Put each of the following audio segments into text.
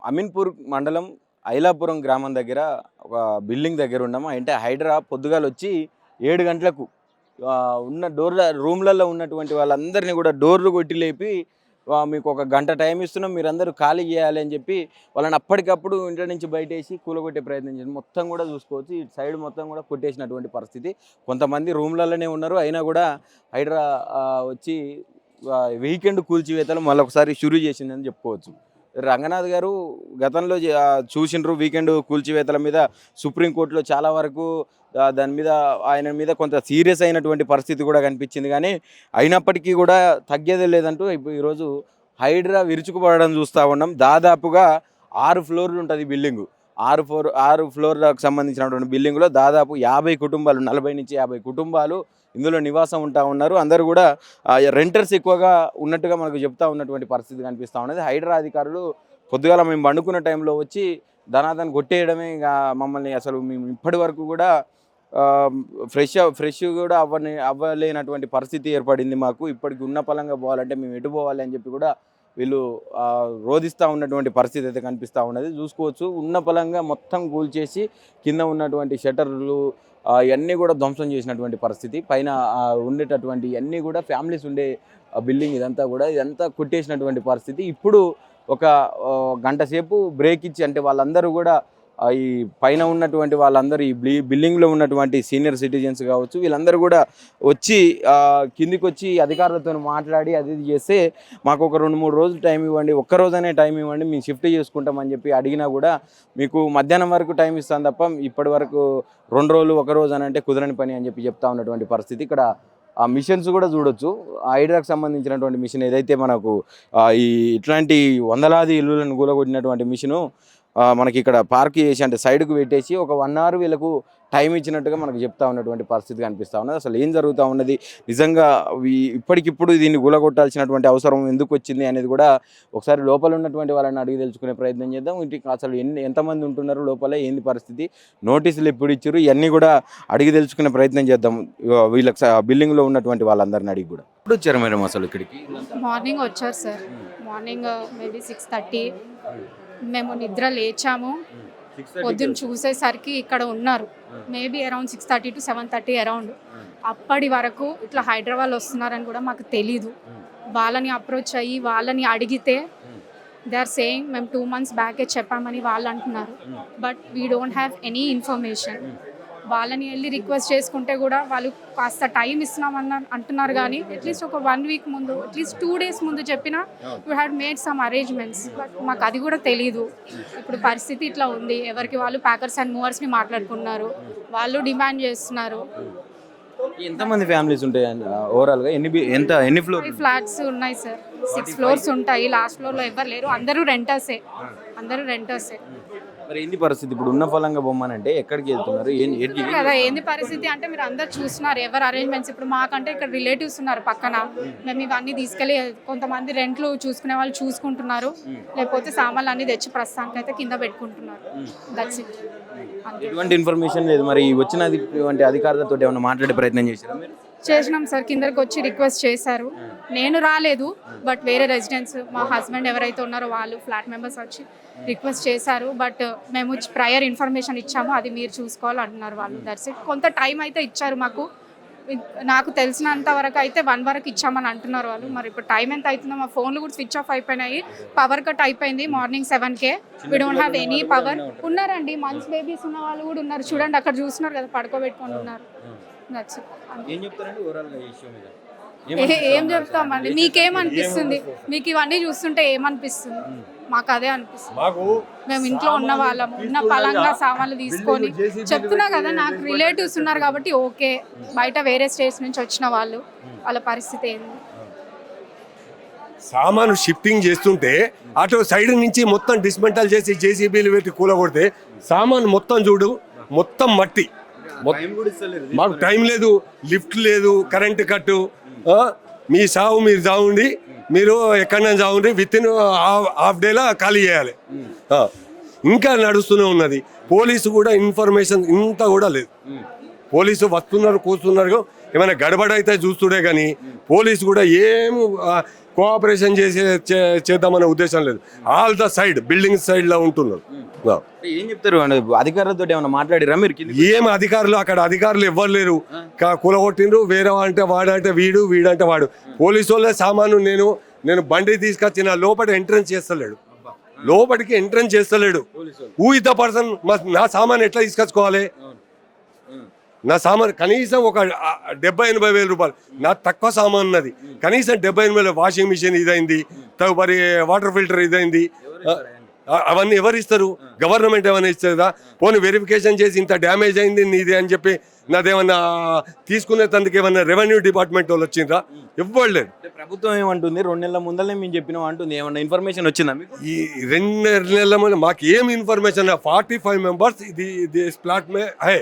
అమీన్పూర్ మండలం ఐలాపురం గ్రామం దగ్గర ఒక బిల్డింగ్ దగ్గర ఉన్నాము. అంటే హైడ్రా పొద్దుగాల వచ్చి 7 గంటలకు ఉన్న రూమ్లలో ఉన్నటువంటి వాళ్ళందరినీ కూడా డోర్లు కొట్టి లేపి మీకు ఒక గంట టైం ఇస్తున్నాం, మీరందరూ ఖాళీ చేయాలి అని చెప్పి వాళ్ళని అప్పటికప్పుడు ఇంటి నుంచి బయటేసి కూలగొట్టే ప్రయత్నం చేసి మొత్తం కూడా చూసుకోవచ్చు. ఇటు సైడ్ మొత్తం కూడా కొట్టేసినటువంటి పరిస్థితి. కొంతమంది రూమ్లలోనే ఉన్నారు, అయినా కూడా హైడ్రా వచ్చి వీకెండ్ కూల్చివేతలు మళ్ళొకసారి షురూ చేసిందని చెప్పుకోవచ్చు. రంగనాథ్ గారు గతంలో చూసిండ్రు వీకెండ్ కూల్చివేతల మీద సుప్రీంకోర్టులో చాలా వరకు దాని మీద ఆయన మీద కొంత సీరియస్ అయినటువంటి పరిస్థితి కూడా కనిపించింది. కానీ అయినప్పటికీ కూడా తగ్గేదే లేదంటూ ఈరోజు హైడ్రా విరుచుకుపడడం చూస్తూ ఉన్నాం. దాదాపుగా 6 ఫ్లోర్లు ఉంటుంది బిల్డింగు. 6 ఫ్లోర్లకు సంబంధించినటువంటి బిల్డింగ్లో దాదాపు 50 కుటుంబాలు, 40 నుంచి 50 కుటుంబాలు ఇందులో నివాసం ఉంటా ఉన్నారు. అందరూ కూడా రెంటర్స్ ఎక్కువగా ఉన్నట్టుగా మనకు చెప్తా ఉన్నటువంటి పరిస్థితి కనిపిస్తూ ఉన్నది. హైడ్రా అధికారులు పొద్దుగాల మేము పండుకున్న టైంలో వచ్చి ధనాధన కొట్టేయడమే. ఇక మమ్మల్ని అసలు మేము ఇప్పటి వరకు కూడా ఫ్రెష్ కూడా అవ్వలేనటువంటి పరిస్థితి ఏర్పడింది మాకు. ఇప్పటికి ఉన్న పలంగా పోవాలంటే మేము ఎటు పోవాలి అని చెప్పి కూడా వీళ్ళు రోధిస్తూ ఉన్నటువంటి పరిస్థితి అయితే కనిపిస్తూ ఉన్నది. చూసుకోవచ్చు, ఉన్న పలంగా మొత్తం కూల్చేసి కింద ఉన్నటువంటి షట్టర్లు ఇవన్నీ కూడా ధ్వంసం చేసినటువంటి పరిస్థితి. పైన ఉండేటటువంటి ఇవన్నీ కూడా ఫ్యామిలీస్ ఉండే బిల్డింగ్ ఇదంతా కొట్టేసినటువంటి పరిస్థితి. ఇప్పుడు ఒక గంట సేపు బ్రేక్ ఇచ్చి, అంటే వాళ్ళందరూ కూడా ఈ పైన ఉన్నటువంటి వాళ్ళందరూ ఈ బిల్డింగ్లో ఉన్నటువంటి సీనియర్ సిటిజన్స్ కావచ్చు, వీళ్ళందరూ కూడా వచ్చి కిందికి వచ్చి అధికారులతో మాట్లాడి అది చేస్తే మాకు ఒక 2-3 రోజులు టైం ఇవ్వండి, ఒక్కరోజనే టైం ఇవ్వండి, మేము షిఫ్ట్ చేసుకుంటామని చెప్పి అడిగినా కూడా మీకు మధ్యాహ్నం వరకు టైం ఇస్తాను తప్ప ఇప్పటి వరకు 2 రోజులు 1 రోజు అని అంటే కుదరని పని అని చెప్పి చెప్తా ఉన్నటువంటి పరిస్థితి. ఇక్కడ ఆ మిషన్స్ కూడా చూడొచ్చు. హైడ్రాకు సంబంధించినటువంటి మిషన్ ఏదైతే మనకు ఇట్లాంటి వందలాది ఇల్లులను కూలగొట్టినటువంటి మిషను మనకి ఇక్కడ పార్క్ చేసి, అంటే సైడ్కు పెట్టేసి ఒక 1 అవర్ వీళ్ళకు టైం ఇచ్చినట్టుగా మనకు చెప్తా ఉన్నటువంటి పరిస్థితి కనిపిస్తూ ఉన్నది. అసలు ఏం జరుగుతూ ఉన్నది, నిజంగా ఇప్పటికిప్పుడు దీన్ని కూలగొట్టాల్సినటువంటి అవసరం ఎందుకు వచ్చింది అనేది కూడా ఒకసారి లోపల ఉన్నటువంటి వాళ్ళని అడిగి తెలుసుకునే ప్రయత్నం చేద్దాం. ఇంటికి అసలు ఎంతమంది ఉంటున్నారు లోపల, ఏంది పరిస్థితి, నోటీసులు ఎప్పుడు ఇచ్చారు, ఇవన్నీ కూడా అడిగి తెలుసుకునే ప్రయత్నం చేద్దాం. వీళ్ళకి బిల్డింగ్లో ఉన్నటువంటి వాళ్ళందరిని అడిగి కూడా. ఎప్పుడు వచ్చారు మేడం అసలు ఇక్కడికి? మార్నింగ్ వచ్చారు సార్. మార్నింగ్ మేబీ 6:30 మేము నిద్ర లేచాము. పొద్దున్న చూసేసరికి ఇక్కడ ఉన్నారు. Maybe around 6:30 to 7:30 around. అప్పటి వరకు ఇట్లా హైదరాబాద్ వస్తున్నారని కూడా మాకు తెలీదు. వాళ్ళని అప్రోచ్ అయ్యి వాళ్ళని అడిగితే దే ఆర్ సేయింగ్ మేము 2 months బ్యాకే చెప్పామని వాళ్ళు అంటున్నారు. But we don't have any information. వాళ్ళని వెళ్ళి రిక్వెస్ట్ చేసుకుంటే కూడా వాళ్ళు కాస్త టైం ఇస్తున్నామన్న అంటున్నారు. కానీ అట్లీస్ట్ ఒక 1 week ముందు, అట్లీస్ట్ 2 days ముందు చెప్పినా you had made some arrangements. But మాకు అది కూడా తెలీదు. ఇప్పుడు పరిస్థితి ఇట్లా ఉంది. ఎవరికి వాళ్ళు ప్యాకర్స్ అండ్ మూవర్స్ని మాట్లాడుకున్నారు. వాళ్ళు డిమాండ్ చేస్తున్నారు. ఎంతమంది ఫ్యామిలీస్ ఉంటాయి ఓవరాల్గా? ఎన్ని ఫ్లోర్? 5 flats ఉన్నాయి సార్. 6 floors ఉంటాయి. లాస్ట్ ఫ్లోర్లో ఎవరు లేరు. అందరూ రెంటర్సే. మరి ఏంది పరిస్థితి ఇప్పుడు ఉన్న ఫలంగా బొమ్మనంటే ఎక్కడికి వెళ్తున్నారు కదా? ఏంది పరిస్థితి అంటే మీరు అందరు చూస్తున్నారు ఎవరు అరేంజ్మెంట్స్. ఇప్పుడు మాకంటే ఇక్కడ రిలేటివ్స్ ఉన్నారు పక్కన. మేము ఇవన్నీ తీసుకెళ్ళి కొంతమంది రెంట్లు చూసుకునే వాళ్ళు చూసుకుంటున్నారు, లేకపోతే సామాన్లు అన్ని తెచ్చి ప్రస్తుతానికి అయితే కింద పెట్టుకుంటున్నారు. That's it. ఎటువంటి ఇన్ఫర్మేషన్ లేదు. మరి వచ్చినటువంటి అధికారులతో ఏమైనా మాట్లాడే ప్రయత్నం చేశారా మీరు? చేసినాం సార్. కిందకి వచ్చి రిక్వెస్ట్ చేశారు. నేను రాలేదు, బట్ వేరే రెసిడెంట్స్ మా హస్బెండ్ ఎవరైతే ఉన్నారో వాళ్ళు ఫ్లాట్ మెంబర్స్ వచ్చి రిక్వెస్ట్ చేశారు. బట్ మేము ప్రయర్ ఇన్ఫర్మేషన్ ఇచ్చాము, అది మీరు చూసుకోవాలి అంటున్నారు వాళ్ళు. That's it. కొంత టైం అయితే ఇచ్చారు మాకు. నాకు తెలిసినంత వరకు అయితే 1 వరకు ఇచ్చామని అంటున్నారు వాళ్ళు. మరి ఇప్పుడు టైం ఎంత అవుతుందో, మా ఫోన్లు కూడా స్విచ్ ఆఫ్ అయిపోయినాయి. పవర్ కట్ అయిపోయింది మార్నింగ్ 7కే. We don't have any power. ఉన్నారండి, మంత్స్ బేబీస్ ఉన్న వాళ్ళు కూడా ఉన్నారు. చూడండి అక్కడ చూస్తున్నారు కదా, పడుకోబెట్టుకొని ఉన్నారు. ఏం చెప్తామండి? మీకేమనిపిస్తుంది? మీకు ఇవన్నీ చూస్తుంటే ఏమనిపిస్తుంది? మాకు అదే అనిపిస్తుంది. మేము ఇంట్లో ఉన్న వాళ్ళము, ఉన్న పలంగా సామాన్లు తీసుకొని చెప్తున్నా కదా. నాకు రిలేటివ్స్ ఉన్నారు కాబట్టి ఓకే. బయట వేరే స్టేట్స్ నుంచి వచ్చిన వాళ్ళు, వాళ్ళ పరిస్థితి ఏంది? సామాను షిఫ్టింగ్ చేస్తుంటే అటు సైడ్ నుంచి మొత్తం డిస్మెంటల్ చేసి జేసీబీలు పెట్టి కూలగొడితే సామాను మొత్తం చూడు, మొత్తం మట్టి. మాకు టైం లేదు, లిఫ్ట్ లేదు, కరెంటు కట్టు. మీ సాగు మీరు చావుండి, మీరు ఎక్కడైనా చావుండి విత్-ఇన్ హాఫ్ డేలా ఖాళీ చేయాలి. ఇంకా నడుస్తూనే ఉన్నది. పోలీసు కూడా ఇన్ఫర్మేషన్ ఇంత కూడా లేదు. పోలీసు వస్తున్నారు, కూర్చున్నారు, ఏమైనా గడబడ అయితే చూస్తుడే కానీ పోలీసు కూడా ఏం కోఆపరేషన్ చేద్దామనే ఉద్దేశం లేదు. All the side building side లో ఉంటున్నారు. ఏం చెప్తారు అధికారులతో ఏమైనా మాట్లాడిరా మీరు? ఏం అధికారులు అక్కడ అధికారులు ఎవ్వరు లేరు. కూలగొట్టిండ్రు. వేరే అంటే వాడంటే వీడంటే వాడు. పోలీసు వాళ్ళే సామాను నేను బండి తీసుకొచ్చిన లోపల ఎంట్రన్స్ చేస్తలేడు. లోపలికి ఎంట్రన్స్ చేస్తలేడు. Who is the person? నా సామాన్ ఎట్లా తీసుకొచ్చుకోవాలి? నా సామాన్ కనీసం ఒక 70-80 వేల రూపాయలు నా తక్కువ సామాన్ ఉన్నది. కనీసం 70-80 వాషింగ్ మిషన్ ఇదైంది, తదుపరి వాటర్ ఫిల్టర్ ఇదైంది. అవన్నీ ఎవరు ఇస్తారు? గవర్నమెంట్ ఏమైనా ఇస్తుందా? పోనీ వెరిఫికేషన్ చేసి ఇంత డ్యామేజ్ అయింది నీదే అని చెప్పి నాదేమన్నా తీసుకునే తందుకు ఏమన్నా రెవెన్యూ డిపార్ట్మెంట్ వాళ్ళు వచ్చిందా? ఇవ్వలేదు. ప్రభుత్వం ఏమంటుంది? 2 నెలల ముందరనే మేము చెప్పినాం అంటుంది. ఏమన్నా ఇన్ఫర్మేషన్ వచ్చిందా మీకు? ఈ 2 నెలల ముందు మాకు ఏం ఇన్ఫర్మేషన్? 45 मेंबर्स इस प्लाट में है,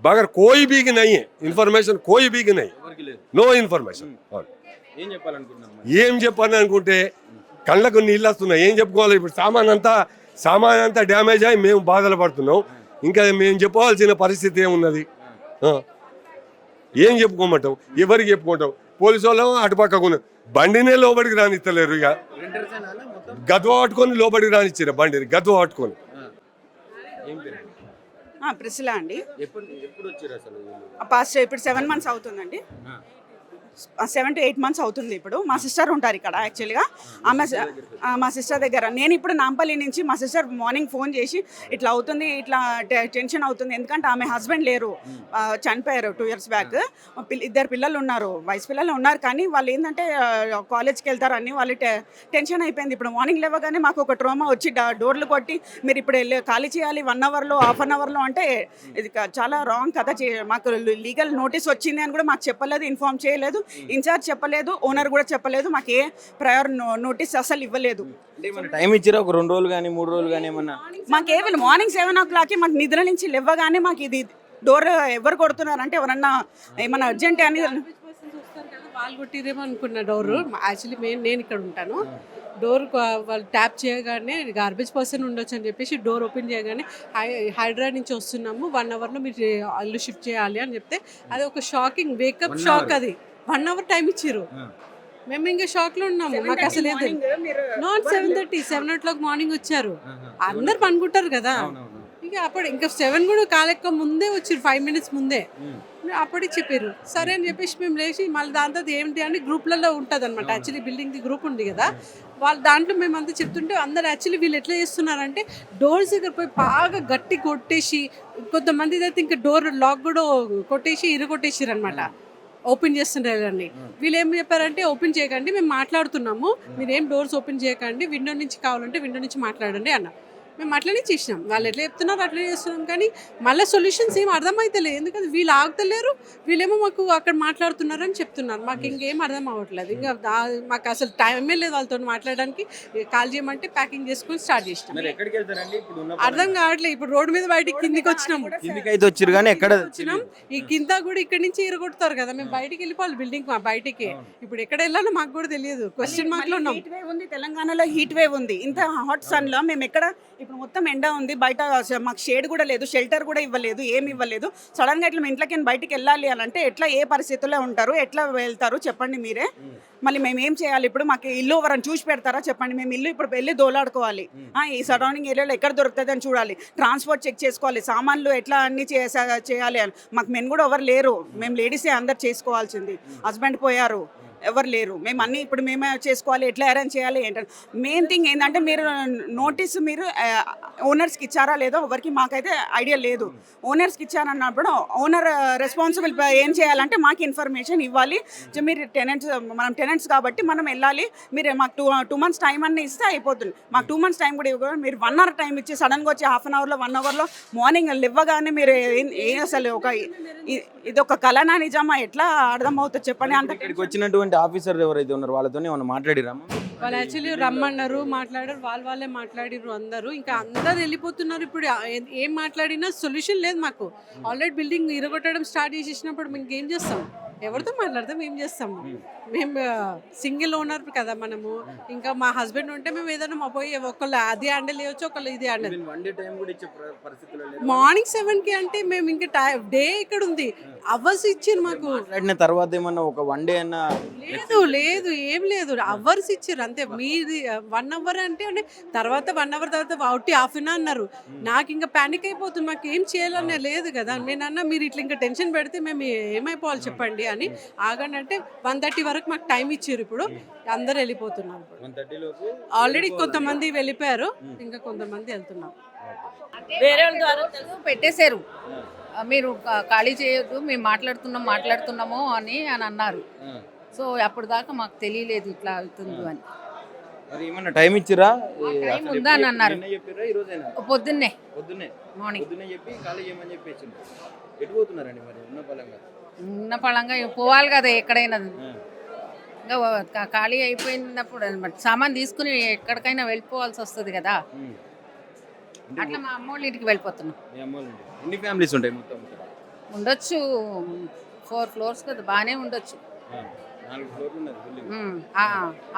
मगर कोई भी नहीं है इन्फॉर्मेशन, कोई भी नहीं, नो इन्फॉर्मेशन. ఏం చెప్పాలనుకుంటే కళ్ళకు నీళ్ళు వస్తున్నాయి. ఏం చెప్పుకోవాలి ఇప్పుడు? సామాన్ అంతా డ్యామేజ్ అయ్యి మేము బాధలు పడుతున్నాం. ఇంకా మేము చెప్పవలసిన పరిస్థితి ఏమున్నది? ఏం చెప్పుకోమంటాం? ఎవరికి చెప్పుకుంటాం? పోలీసు వాళ్ళు అటుపక్కకు బండినే లోపలికి రానిస్తలేరు. ఇక గద్వ పట్టుకొని లోపలికి రానిచ్చారు బండిని, గద్వ పట్టుకొని. ప్రిసిలా అండి. ఎప్పుడు వచ్చారు అసలు? పాస్ట్ ఇప్పుడు 7 months అవుతుందండి. 7 to 8 months అవుతుంది. ఇప్పుడు మా సిస్టర్ ఉంటారు ఇక్కడ. యాక్చువల్గా ఆమె మా సిస్టర్ దగ్గర నేను ఇప్పుడు నాంపల్లి నుంచి మా సిస్టర్ మార్నింగ్ ఫోన్ చేసి ఇట్లా అవుతుంది, ఇట్లా టెన్షన్ అవుతుంది. ఎందుకంటే ఆమె హస్బెండ్ లేరు, చనిపోయారు 2 years బ్యాక్. 2 పిల్లలు ఉన్నారు, వయసు పిల్లలు ఉన్నారు. కానీ వాళ్ళు ఏంటంటే కాలేజ్కి వెళ్తారు అని వాళ్ళు టెన్షన్ అయిపోయింది. ఇప్పుడు మార్నింగ్ లేవగానే మాకు ఒక ట్రోమా వచ్చి డోర్లు కొట్టి మీరు ఇప్పుడు ఖాళీ చేయాలి 1 hourలో, ½ hourలో అంటే ఇది చాలా రాంగ్ కథ. మాకు లీగల్ నోటీస్ వచ్చింది అని కూడా మాకు చెప్పలేదు, ఇన్ఫార్మ్ చేయలేదు. ఇన్ఛార్జ్ చెప్పలేదు, ఓనర్ కూడా చెప్పలేదు. మాకు ఏ ప్రయర్ నోటీస్ అసలు ఇవ్వలేదు. టైం ఇచ్చిరా? ఒక 2 రోజులు కానీ 3 రోజులు కానీ ఏమన్నా? మాకేమి మార్నింగ్ 7 o'clock మాకు నిద్ర నుంచి లేవగానే మాకు ఇది డోర్ ఎవరు కొడుతున్నారంటే ఎవరన్నా ఏమన్నా అర్జెంట్ అని వాళ్ళు కొట్టిరేమో అనుకున్న డోర్. యాక్చువల్లీ నేను ఇక్కడ ఉంటాను. డోర్ వాళ్ళు ట్యాప్ చేయగానే గార్బేజ్ పర్సన్ ఉండొచ్చు అని చెప్పేసి డోర్ ఓపెన్ చేయగానే హైడ్రా నుంచి వస్తున్నాము, 1 hourలో మీరు ఇల్లు షిఫ్ట్ చేయాలి అని చెప్తే అది ఒక షాకింగ్ వేకప్ షాక్. అది 1 hour టైం ఇచ్చారు. మేము ఇంకా షాక్లో ఉన్నాము. మాకు అసలు లేదు. నాట్ 7:30, 7 o'clock మార్నింగ్ వచ్చారు. అందరు పనుకుంటారు కదా. ఇక అప్పుడు ఇంకా 7 కూడా కాలెక్క ముందే వచ్చారు, 5 minutes ముందే. అప్పటికి చెప్పారు సరే అని చెప్పేసి మేము లేచి మళ్ళీ దాంతో ఏంటి అని గ్రూప్లలో ఉంటుంది అనమాట. యాక్చువల్లీ బిల్డింగ్ది గ్రూప్ ఉంది కదా, వాళ్ళు దాంట్లో మేము అంతా చెప్తుంటే అందరు యాక్చువల్లీ వీళ్ళు ఎట్లా చేస్తున్నారంటే డోర్స్ దగ్గర పోయి బాగా గట్టి కొట్టేసి, కొంతమంది అయితే ఇంకా డోర్ లాక్ కూడా కొట్టేసి ఇరగొట్టేసారు అనమాట. ఓపెన్ చేస్తుంటారండి. వీళ్ళు ఏం చెప్పారంటే ఓపెన్ చేయకండి, మేము మాట్లాడుతున్నాము, మీరేం డోర్స్ ఓపెన్ చేయకండి, విండో నుంచి కావాలంటే విండో నుంచి మాట్లాడండి అన్న. మేము అట్లనే చేసినాం. వాళ్ళు ఎట్లా చెప్తున్నారు అట్లనే చేస్తున్నాం. కానీ మళ్ళీ సొల్యూషన్స్ ఏం అర్థమవుతలేదు. ఎందుకంటే వీళ్ళు ఆగుతలేరు, వీళ్ళేమో మాకు అక్కడ మాట్లాడుతున్నారు అని చెప్తున్నారు. మాకు ఇంకేం అర్థం అవ్వట్లేదు. ఇంకా మాకు అసలు టైమే లేదు వాళ్ళతో మాట్లాడడానికి. కాల్ చేయమంటే ప్యాకింగ్ చేసుకొని స్టార్ట్ చేసినాం. అర్థం కావట్లేదు. ఇప్పుడు రోడ్డు మీద బయటికి కిందికి వచ్చినాము. వచ్చినాం ఈ కింద కూడా ఇక్కడ నుంచి ఎరగొడతారు కదా, మేము బయటికి వెళ్ళిపోవాలి బిల్డింగ్ బయటికి. ఇప్పుడు ఎక్కడ వెళ్ళాలో మాకు కూడా తెలియదు. క్వశ్చన్ మార్క్ లో ఉన్నాం. హీట్ వేవ్ ఉంది తెలంగాణలో, హీట్ వేవ్ ఉంది. ఇంత హాట్ సన్ లో మేము ఎక్కడ ఇప్పుడు మొత్తం ఎండ ఉంది. బయట మాకు షేడ్ కూడా లేదు, షెల్టర్ కూడా ఇవ్వలేదు, ఏమి ఇవ్వలేదు. సడన్గా ఇట్లా మేము ఇంట్లోకి బయటికి వెళ్ళాలి అని అంటే ఎట్లా, ఏ పరిస్థితుల్లో ఉంటారు, ఎట్లా వెళ్తారు చెప్పండి మీరే. మళ్ళీ మేము ఏం చేయాలి? ఇప్పుడు మాకు ఇల్లు ఎవరైనా చూసి పెడతారా చెప్పండి? మేము ఇల్లు ఇప్పుడు వెళ్ళి దోలాడుకోవాలి. ఈ సరౌండింగ్ ఏరియాలో ఎక్కడ దొరుకుతుంది అని చూడాలి, ట్రాన్స్పోర్ట్ చెక్ చేసుకోవాలి, సామాన్లు ఎట్లా అన్ని చేయాలి అని. మాకు మెన్ కూడా ఎవరు లేరు, మేము లేడీసే అందరు చేసుకోవాల్సింది. హస్బెండ్ పోయారు, ఎవరు లేరు. మేము అన్నీ ఇప్పుడు మేమే చేసుకోవాలి, ఎట్లా అరేంజ్ చేయాలి ఏంటంటే. మెయిన్ థింగ్ ఏంటంటే మీరు నోటీస్ మీరు ఓనర్స్కి ఇచ్చారా లేదో ఎవరికి మాకైతే ఐడియా లేదు. ఓనర్స్కి ఇచ్చారన్నప్పుడు ఓనర్ రెస్పాన్సిబుల్ ఏం చేయాలంటే మాకు ఇన్ఫర్మేషన్ ఇవ్వాలి. మీరు మనం టెనెంట్స్ కాబట్టి మనం వెళ్ళాలి. మీరు మాకు 2 months టైం అన్నీ ఇస్తే అయిపోతుంది. మాకు 2 months టైం కూడా ఇవ్వదు. మీరు 1 hour టైం ఇచ్చి సడన్గా వచ్చి ½ hourలో 1 hourలో మార్నింగ్ ఇవ్వగానే మీరు అసలు ఇది ఒక కళనా నిజమా? ఎట్లా అర్థమవుతుంది చెప్పండి? అంత వచ్చినటువంటి ఆఫీసర్ ఎవరైతే ఉన్నారో వాళ్ళతో ఏమన్నా మాట్లాడిరా? వాళ్ళు యాక్చువల్లీ రమ్మన్నారు, మాట్లాడారు, వాళ్ళే మాట్లాడిరు అందరూ. ఇంకా అందరు వెళ్ళిపోతున్నారు. ఇప్పుడు ఏం మాట్లాడినా సొల్యూషన్ లేదు మాకు. ఆల్రెడీ బిల్డింగ్ ఇరగొట్టడం స్టార్ట్ చేసేసినప్పుడు మేము ఏం చేస్తాం? ఎవరితో మాట్లాడతాం, ఏం చేస్తాము. మేము సింగిల్ ఓనర్ కదా మనము. ఇంకా మా హస్బెండ్ ఉంటే మేము ఏదైనా మా పోయి ఒకళ్ళు అది హ్యాండిల్ చేయొచ్చు, ఒకళ్ళు ఇది హ్యాండిల్. వన్ డే టైం కూడా ఇచ్చే పరిస్థితులు లేదు. మార్నింగ్ 7కి అంటే మేము ఇంకా డే ఇక్కడ ఉంది, అవర్స్ ఇచ్చారు మాకు. మాట్లాడిన తర్వాత ఏమన్నా ఒక వన్ డే అన్న లేదు లేదు ఏం లేదు, అవర్స్ ఇచ్చారు అంతే. మీది 1 అవర్ అంటే తర్వాత 1 అవర్ తర్వాత అవుట్ హాఫ్ అన్ అన్నారు. నాకు ఇంకా పానిక్ అయిపోతుంది, మాకు ఏం చేయాలనే లేదు కదా. నేనన్నా మీరు ఇట్లా ఇంకా టెన్షన్ పెడితే మేము ఏమైపోవాలి చెప్పండి అని. ఆగండి అంటే 1:30 వరకు మాకు టైం ఇచ్చారు. ఇప్పుడు అందరు వెళ్ళిపోతున్నారు. 1:30 లోపు ఆల్రెడీ కొంతమంది వెళ్ళిపోయారు, ఇంకా కొంతమంది వెళ్తున్నారు. వేరే వాళ్ళ ద్వారా పెట్టేశారు, మీరు ఖాళీ చేయొద్దు, మేము మాట్లాడుతున్నాము అని అన్నారు. సో అప్పుడు దాకా మాకు తెలియలేదు ఇట్లా అవుతుంది అని. మరి ఏమన్నా టైం ఇచ్చిరా? టైం ఉందా అని అన్నారు. చెప్పారా ఈ రోజైనా? పొద్దున్నే మార్నింగ్ పొద్దున్నే చెప్పి ఖాళీ చేయమని చెప్పేసి. ఎటు పోతున్నారండి మరి ఉన్న పళంగా పోవాలి కదా ఎక్కడైనా. ఇంకా ఖాళీ అయిపోయినప్పుడు సామాన్ తీసుకుని ఎక్కడికైనా వెళ్ళిపోవాల్సి వస్తుంది కదా. అట్లా మా అమ్మ వాళ్ళ ఇంటికి వెళ్ళిపోతున్నాం. ఎన్ని ఫ్యామిలీస్ ఉంటాయి మొత్తం? ఉండొచ్చు 4 floors కదా, బాగానే ఉండొచ్చు. 4 ఫ్లోర్లు ఉన్నది బిల్డింగ్.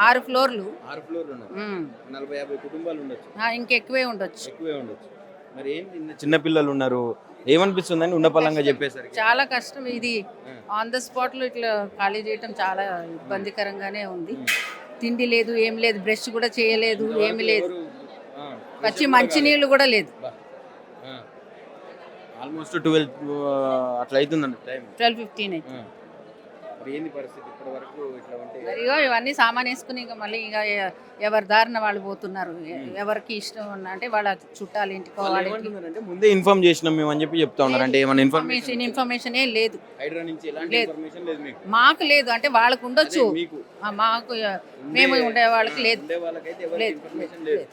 6 ఫ్లోర్లు. 6 ఫ్లోర్లు ఉన్నాయి. 40-50 కుటుంబాలు ఉండొచ్చు. ఇంకెక్కువే ఉండొచ్చు. ఎక్కువే ఉండొచ్చు. మరి ఏంటి చిన్న పిల్లలు ఉన్నారు, ఏమనిపిస్తుందని ఉన్న పలంగా చెప్పేసరికి? చాలా కష్టం ఇది. ఆన్ ద స్పాట్ లో ఇట్లా ఖాళీ చేయటం చాలా ఇబ్బందికరంగానే ఉంది. తిండి లేదు, ఏం లేదు, బ్రష్ కూడా చేయలేదు, ఏమి లేదు, పచ్చి మంచినీళ్ళు కూడా లేదు. ఆల్మోస్ట్ 12 అట్లా అవుతుందండి టైం. 12:15 అయితే. మరి ఏంది పరిస్థితి ఇప్పటి వరకు ఇట్లా ఉంటే? మరిగో ఇవన్నీ సామాన్ వేసుకుని ఇంకా మళ్ళీ ఇక ఎవరి దారిన వాళ్ళు పోతున్నారు. ఎవరికి ఇష్టం అంటే వాళ్ళ చుట్టాలు ఇంటికో అంటే ముందే ఇన్ఫార్మ్ చేసినాం మేము అని చెప్పి చెప్తా ఉన్నారు. అంటే ఏమైనా ఇన్ఫర్మేషన్ ఏం లేదు హైడ్రా నుంచి ఎలాంటి ఇన్ఫర్మేషన్ లేదు మీకు? మాకు లేదు, అంటే వాళ్ళకు ఉండొచ్చు, మీకు మాకు మేము ఉండే వాళ్ళకి లేదు. వాళ్ళకైతే ఎవరికి ఇన్ఫర్మేషన్ లేదు.